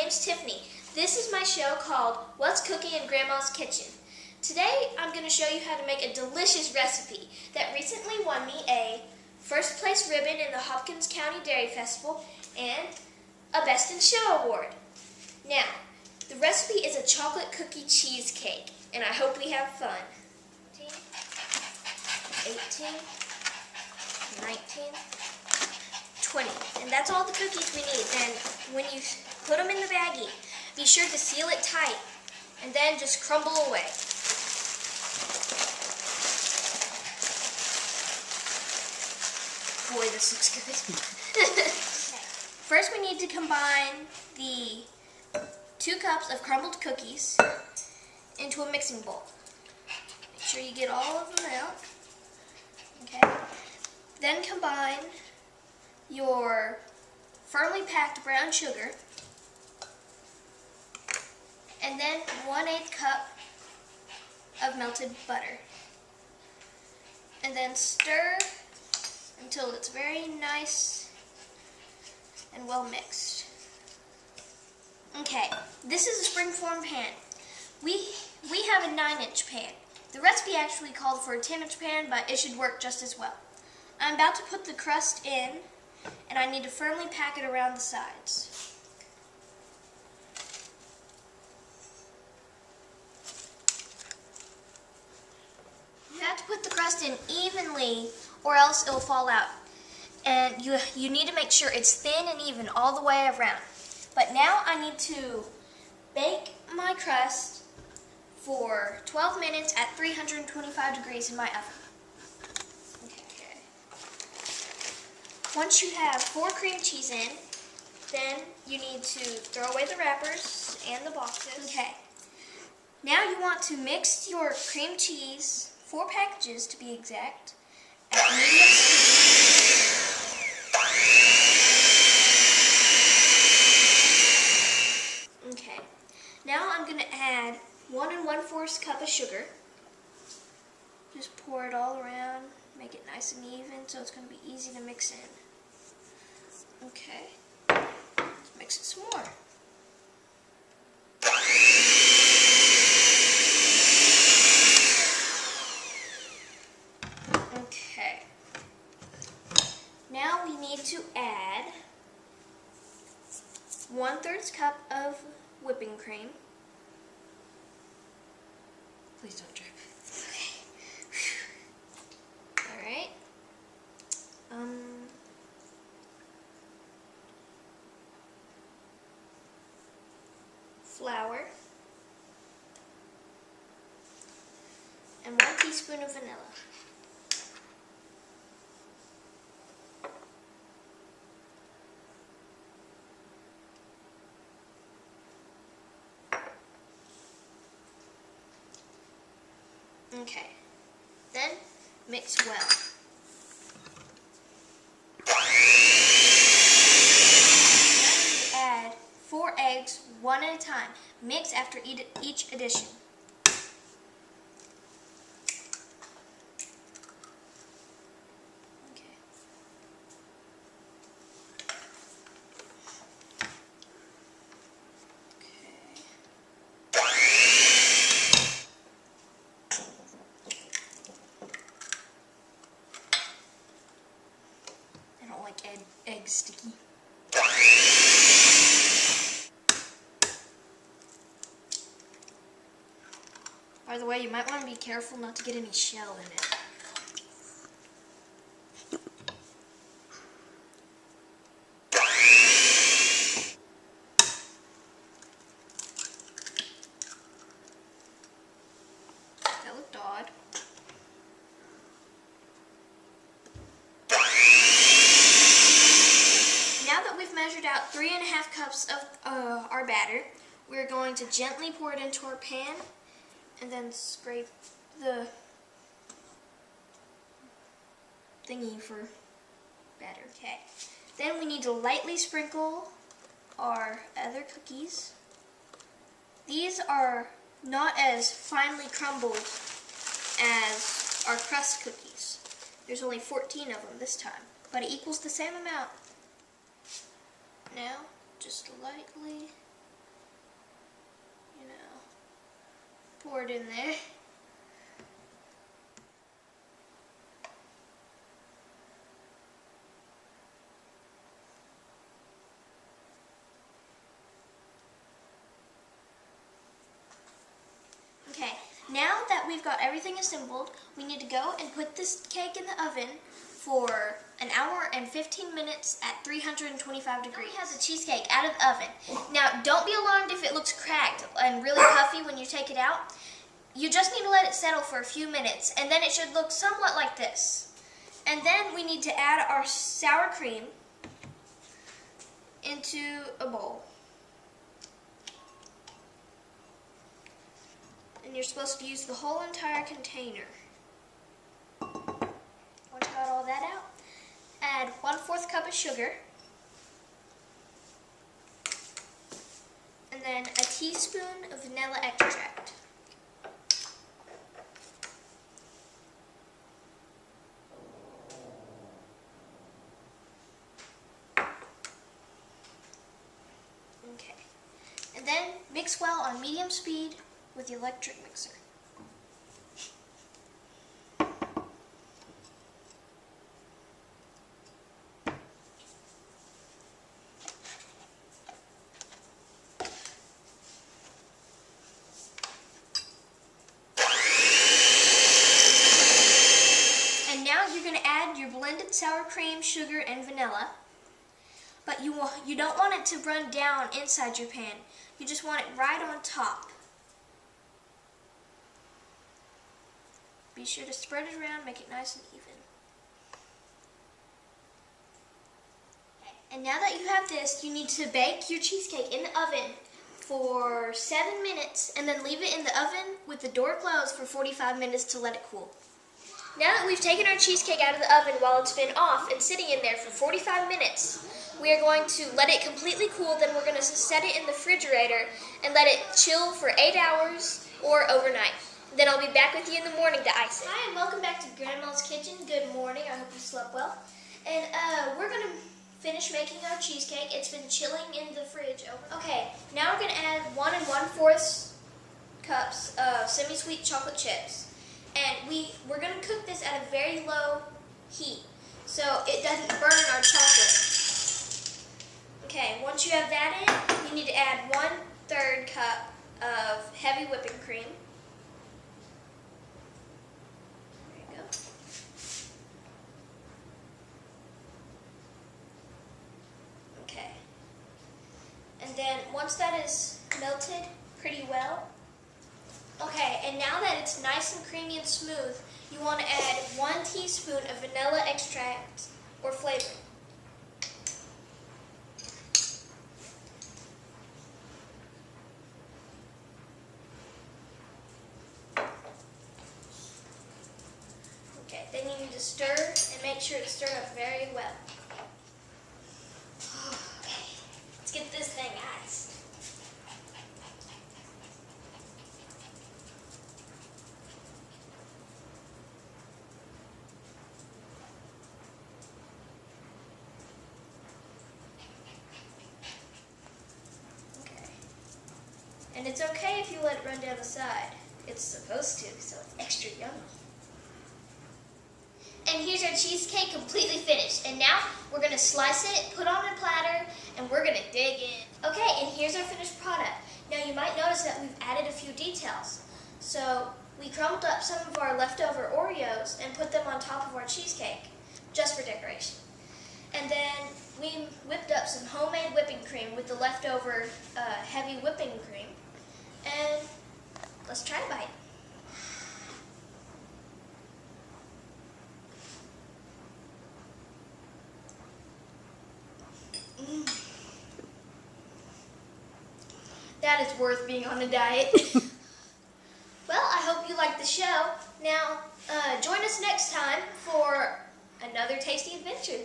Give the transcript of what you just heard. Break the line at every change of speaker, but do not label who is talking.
name's Tiffany. This is my show called What's Cooking in Grandma's Kitchen. Today I'm going to show you how to make a delicious recipe that recently won me a first place ribbon in the Hopkins County Dairy Festival and a Best in Show award. Now, the recipe is a chocolate cookie cheesecake, and I hope we have fun. 18, 19, 20. And that's all the cookies we need. And when you put them in the baggie, be sure to seal it tight and then just crumble away. Boy, this looks good. First we need to combine the 2 cups of crumbled cookies into a mixing bowl. Make sure you get all of them out. Okay. Then combine your firmly packed brown sugar and then 1/8 cup of melted butter. And then stir until it's very nice and well mixed. Okay, this is a springform pan. We have a 9-inch pan. The recipe actually called for a 10-inch pan, but it should work just as well. I'm about to put the crust in, and I need to firmly pack it around the sides. You have to put the crust in evenly or else it'll fall out. And you need to make sure it's thin and even all the way around. But now I need to bake my crust for 12 minutes at 325 degrees in my oven. Okay. Once you have 4 cream cheese in, then you need to throw away the wrappers and the boxes. Okay. Now you want to mix your cream cheese, 4 packages to be exact, at medium speed. Okay. Now I'm going to add 1 1/4 cup of sugar. Just pour it all around, make it nice and even so it's going to be easy to mix in. Okay. Let's mix it some more. Okay. Now we need to add 1/3 cup of whipping cream. Please don't drip. Okay. Alright. Flour. And 1 teaspoon of vanilla. Okay, then mix well. Then add 4 eggs, 1 at a time. Mix after each addition. Okay. I don't like eggs sticky. By the way, you might want to be careful not to get any shell in it. That looked odd. Now that we've measured out 3½ cups of our batter, we're going to gently pour it into our pan and then scrape the thingy for batter. Okay. Then we need to lightly sprinkle our other cookies. These are not as finely crumbled as our crust cookies. There's only 14 of them this time, but it equals the same amount. Now, just lightly pour it in there. Okay, now that we've got everything assembled, we need to go and put this cake in the oven for an hour and 15 minutes at 325 degrees. Now we have the cheesecake out of the oven. Now, don't be alarmed if it looks cracked and really puffy when you take it out. You just need to let it settle for a few minutes, and then it should look somewhat like this. And then we need to add our sour cream into a bowl. And you're supposed to use the whole entire container. Once you got all that out, add 1/4 cup of sugar, and then a teaspoon of vanilla extract. Okay, and then mix well on medium speed with the electric mixer. And now you're going to add your blended sour cream, sugar, and vanilla. But you don't want it to run down inside your pan. You just want it right on top. Be sure to spread it around, make it nice and even. Okay. And now that you have this, you need to bake your cheesecake in the oven for 7 minutes and then leave it in the oven with the door closed for 45 minutes to let it cool. Now that we've taken our cheesecake out of the oven while it's been off and sitting in there for 45 minutes, we are going to let it completely cool, then we're going to set it in the refrigerator and let it chill for 8 hours or overnight. Then I'll be back with you in the morning to ice it. Hi, and welcome back to Grandma's Kitchen. Good morning. I hope you slept well. And we're going to finish making our cheesecake. It's been chilling in the fridge. Okay, now we're going to add 1 1/4 cups of semi-sweet chocolate chips. And we're going to cook this at a very low heat so it doesn't burn our chocolate. Okay, once you have that in, you need to add 1/3 cup of heavy whipping cream. And then once that is melted pretty well, okay, and now that it's nice and creamy and smooth, you want to add 1 teaspoon of vanilla extract or flavoring. Okay, then you need to stir and make sure it's stirred up very well. Let's get this thing iced. Okay. And it's okay if you let it run down the side. It's supposed to, so it's extra yummy. And here's our cheesecake completely finished. And now we're going to slice it, put on a platter, and we're going to dig in. Okay, and here's our finished product. Now you might notice that we've added a few details. So we crumbled up some of our leftover Oreos and put them on top of our cheesecake, just for decoration. And then we whipped up some homemade whipping cream with the leftover heavy whipping cream. And let's try a bite. That is worth being on a diet. Well, I hope you liked the show. Now, join us next time for another tasty adventure.